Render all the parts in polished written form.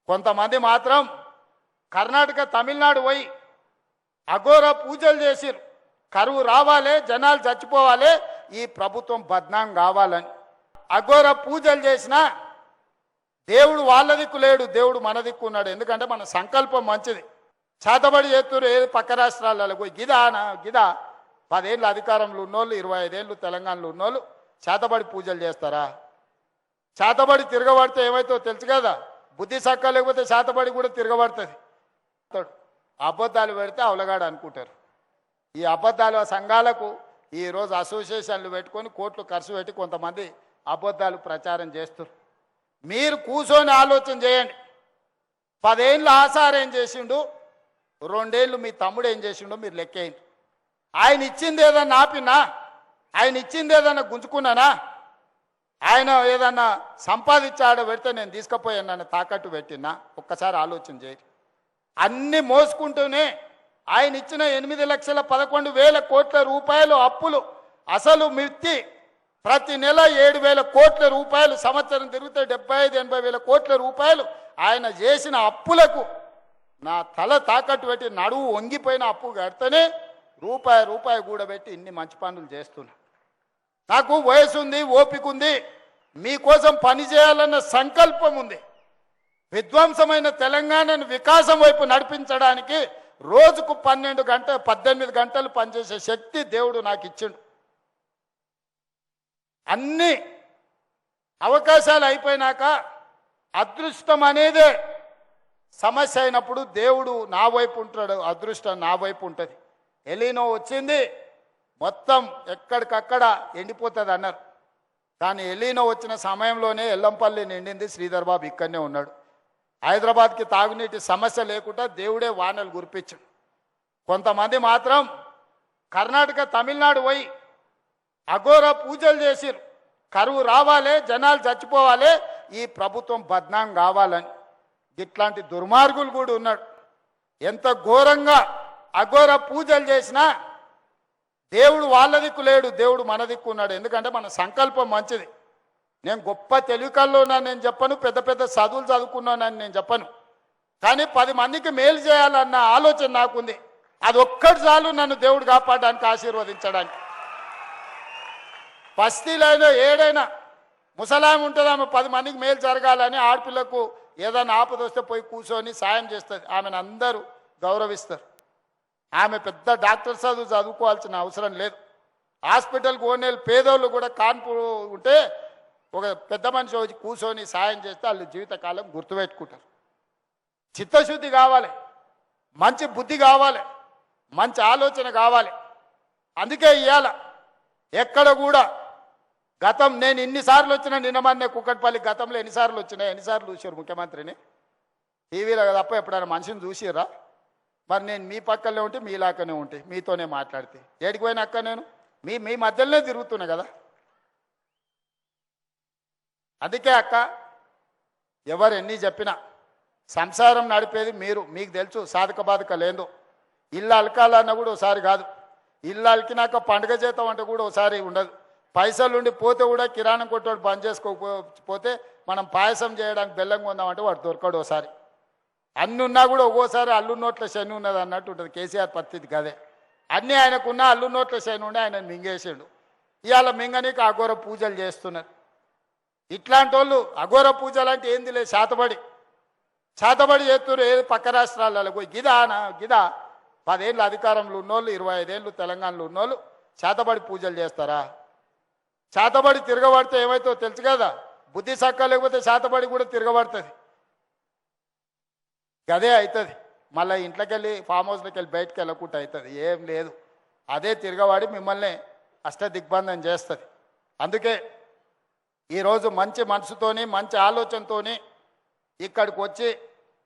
కొంతమంది మాత్రం కర్ణాటక తమిళనాడు పోయి అఘోర పూజలు చేసిరు. కరువు రావాలి, జనాలు చచ్చిపోవాలి, ఈ ప్రభుత్వం బద్నాం కావాలని. అఘోర పూజలు చేసినా దేవుడు వాళ్ళ దిక్కు లేడు, దేవుడు మన దిక్కు ఉన్నాడు. ఎందుకంటే మన సంకల్పం మంచిది. చేతబడి చేస్తున్నారు ఏది పక్క రాష్ట్రాలలో పోయి గిదా 10 ఏళ్ళు అధికారంలో ఉన్నోళ్ళు, 25 ఏళ్ళు తెలంగాణలో ఉన్నోళ్ళు చేతబడి పూజలు చేస్తారా? చేతబడి తిరగబడితే ఏమైతుందో తెలుసు కదా. బుద్ధి సక్క లేకపోతే చేతబడి కూడా తిరగబడుతుంది. అబద్ధాలు పెడితే అవలగాడు అనుకుంటారు. ఈ అబద్ధాల సంఘాలకు ఈరోజు అసోసియేషన్లు పెట్టుకొని కోట్లు ఖర్చు పెట్టి కొంతమంది అబద్ధాలు ప్రచారం చేస్తారు. మీరు కూర్చొని ఆలోచన చేయండి. 10 ఏళ్ళు ఆసారు ఏం చేసిండు, 2 ఏళ్ళు మీ తమ్ముడు ఏం చేసిండో మీరు లెక్కేయండి. ఆయన ఇచ్చింది ఏదన్నా ఆపినా, ఆయన ఇచ్చింది ఏదన్నా గుంజుకున్నానా, ఆయన ఏదన్నా సంపాదించాడో పెడితే నేను తీసుకుపోయాను నన్ను తాకట్టు పెట్టినా, ఒక్కసారి ఆలోచన చేయండి. అన్ని మోసుకుంటూనే ఆయన ఇచ్చిన 8,11,000 కోట్ల రూపాయలు అప్పులు అసలు మిర్చి ప్రతి నెల 7,000 కోట్ల రూపాయలు, సంవత్సరం తిరిగితే 75-80 కోట్ల రూపాయలు ఆయన చేసిన అప్పులకు నా తల తాకట్టు పెట్టి నడువు వంగిపోయిన అప్పు కడితేనే రూపాయి కూడబెట్టి ఇన్ని మంచి పనులు చేస్తున్నా. నాకు వయసు ఉంది, ఓపిక ఉంది, మీకోసం పని చేయాలన్న సంకల్పం ఉంది. విధ్వంసమైన తెలంగాణను వికాసం వైపు నడిపించడానికి రోజుకు 18 గంటలు పనిచేసే శక్తి దేవుడు నాకు ఇచ్చిండు. అన్ని అవకాశాలు అయిపోయినాక అదృష్టం అనేదే సమస్య అయినప్పుడు దేవుడు నా వైపు ఉంటాడు, అదృష్టం నా వైపు ఉంటుంది. ఎలీనో వచ్చింది, మొత్తం ఎక్కడికక్కడ ఎండిపోతుంది అన్నారు. కానీ ఎలీనో వచ్చిన సమయంలోనే ఎల్లంపల్లి నిండింది. శ్రీధర్ బాబు ఇక్కడనే ఉన్నాడు. హైదరాబాద్కి తాగునీటి సమస్య లేకుండా దేవుడే వానలు కురిపించాడు. కొంతమంది మాత్రం కర్ణాటక తమిళనాడు పోయి అఘోర పూజలు చేసిరు. కరువు రావాలి, జనాలు చచ్చిపోవాలి, ఈ ప్రభుత్వం బద్నాం కావాలని. ఇట్లాంటి దుర్మార్గులు కూడా ఉన్నాడు. ఎంత ఘోరంగా అఘోర పూజలు చేసినా దేవుడు వాళ్ళ దిక్కు లేడు, దేవుడు మన దిక్కు ఉన్నాడు. ఎందుకంటే మన సంకల్పం మంచిది. నేను గొప్ప తెలివికల్లో ఉన్నాను నేను చెప్పను, పెద్ద పెద్ద చదువులు చదువుకున్నానని నేను చెప్పను. కానీ 10 మందికి మేలు చేయాలన్న ఆలోచన నాకుంది. అది ఒక్కటి చాలు నన్ను దేవుడు కాపాడడానికి, ఆశీర్వదించడానికి. బస్తీలైనా ఏడైనా ముసలాం ఉంటుంది, ఆమె 10 మందికి మేలు జరగాలని ఆడపిల్లకు ఏదైనా ఆపద వస్తే పోయి కూర్చొని సాయం చేస్తుంది. ఆమెను అందరూ గౌరవిస్తారు. ఆమె పెద్ద డాక్టర్ చదువుకోవాల్సిన అవసరం లేదు. హాస్పిటల్కి ఓనేళ్ళు పేదోళ్ళు కూడా కాన్పు ఉంటే ఒక పెద్ద మనిషి వచ్చి కూర్చొని సాయం చేస్తే వాళ్ళు జీవితకాలం గుర్తుపెట్టుకుంటారు. చిత్తశుద్ధి కావాలి, మంచి బుద్ధి కావాలి, మంచి ఆలోచన కావాలి. అందుకే ఇవాళ ఎక్కడ కూడా గతం నేను ఇన్నిసార్లు వచ్చినా, నిన్నమన్నే కుక్కట్పల్లి గతంలో ఎన్నిసార్లు చూసారు ముఖ్యమంత్రిని టీవీలో తప్ప ఎప్పుడైనా మనిషిని చూసిరా? మరి నేను మీ పక్కనే ఉంటే మీలాకనే ఉంటే మీతోనే మాట్లాడితే ఏడికి పోయినా అక్క నేను మీ మధ్యలోనే తిరుగుతున్నా కదా. అందుకే అక్క ఎవరు ఎన్ని చెప్పినా సంసారం నడిపేది మీరు, మీకు తెలుసు సాధక బాధక లేదో. ఇల్లు అలకాలన్నా కూడా ఒకసారి కాదు, ఇల్లు అలికినాక పండుగ చేద్దాం అంటే కూడా ఒకసారి ఉండదు. పైసలుండి పోతే కూడా కిరాణం కొట్టోడు బంద్ చేసుకోకపోతే మనం పాయసం చేయడానికి బెల్లం కొందామంటే వాడు దొరకడు. ఒకసారి అన్ని ఉన్నా కూడా ఒక్కోసారి అల్లు నోట్ల శని ఉన్నది అన్నట్టు ఉంటుంది. కేసీఆర్ పరిస్థితి కదే. అన్నీ ఆయనకున్న అల్లు నోట్ల శని ఉండి ఆయన మింగేసాడు. ఇవాళ మింగనీకి అఘోర పూజలు చేస్తున్నారు. ఇట్లాంటి వాళ్ళు అఘోర పూజలు అంటే ఏంది లేదు, చేతబడి చేస్తున్నారు ఏది పక్క రాష్ట్రాలలో పోయి గిదా 10 ఏళ్ళు అధికారంలో ఉన్నోళ్ళు, 25 ఏళ్ళు తెలంగాణలో ఉన్నోళ్ళు చేతబడి పూజలు చేస్తారా? చేతబడి తిరగబడితే ఏమైతుందో తెలుసు కదా. బుద్ధి సక్క లేకపోతే చేతబడి కూడా తిరగబడుతుంది. గదే అవుతుంది. మళ్ళీ ఇంట్లోకి వెళ్ళి ఫామ్ హౌస్లోకి వెళ్ళి బయటకు వెళ్ళకుండా అవుతుంది. ఏం లేదు, అదే తిరగబడి మిమ్మల్ని అష్టదిగ్బంధం చేస్తుంది. అందుకే ఈరోజు మంచి మనసుతోని మంచి ఆలోచనతోని ఇక్కడికి వచ్చి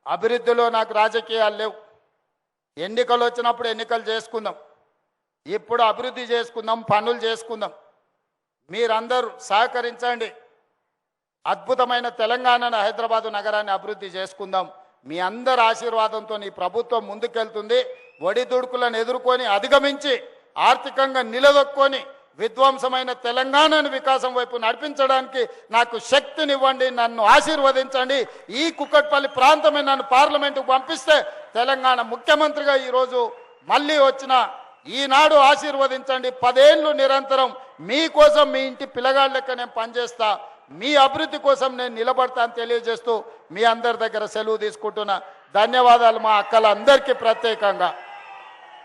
అభివృద్ధిలో నాకు రాజకీయాలు లేవు. ఎన్నికలు వచ్చినప్పుడు ఎన్నికలు చేసుకుందాం, ఇప్పుడు అభివృద్ధి చేసుకుందాం, పనులు చేసుకుందాం. మీరందరూ సహకరించండి. అద్భుతమైన తెలంగాణను, హైదరాబాదు నగరాన్ని అభివృద్ధి చేసుకుందాం. మీ అందరి ఆశీర్వాదంతో ఈ ప్రభుత్వం ముందుకెళ్తుంది. ఒడిదుడుకులను ఎదుర్కొని అధిగమించి ఆర్థికంగా నిలదొక్కొని విధ్వంసమైన తెలంగాణను వికాసం వైపు నడిపించడానికి నాకు శక్తినివ్వండి, నన్ను ఆశీర్వదించండి. ఈ కుక్కట్పల్లి ప్రాంతమే నన్ను పార్లమెంటుకు పంపిస్తే తెలంగాణ ముఖ్యమంత్రిగా ఈరోజు మళ్ళీ వచ్చిన ఈనాడు ఆశీర్వదించండి. 10 ఏళ్ళు నిరంతరం మీకోసం, మీ ఇంటి పిల్లగాళ్ళ లెక్క నేను పనిచేస్తా, మీ అభివృద్ధి కోసం నేను నిలబడతా అని తెలియజేస్తూ మీ అందరి దగ్గర సెలవు తీసుకుంటున్నా. ధన్యవాదాలు మా అక్కలందరికీ ప్రత్యేకంగా.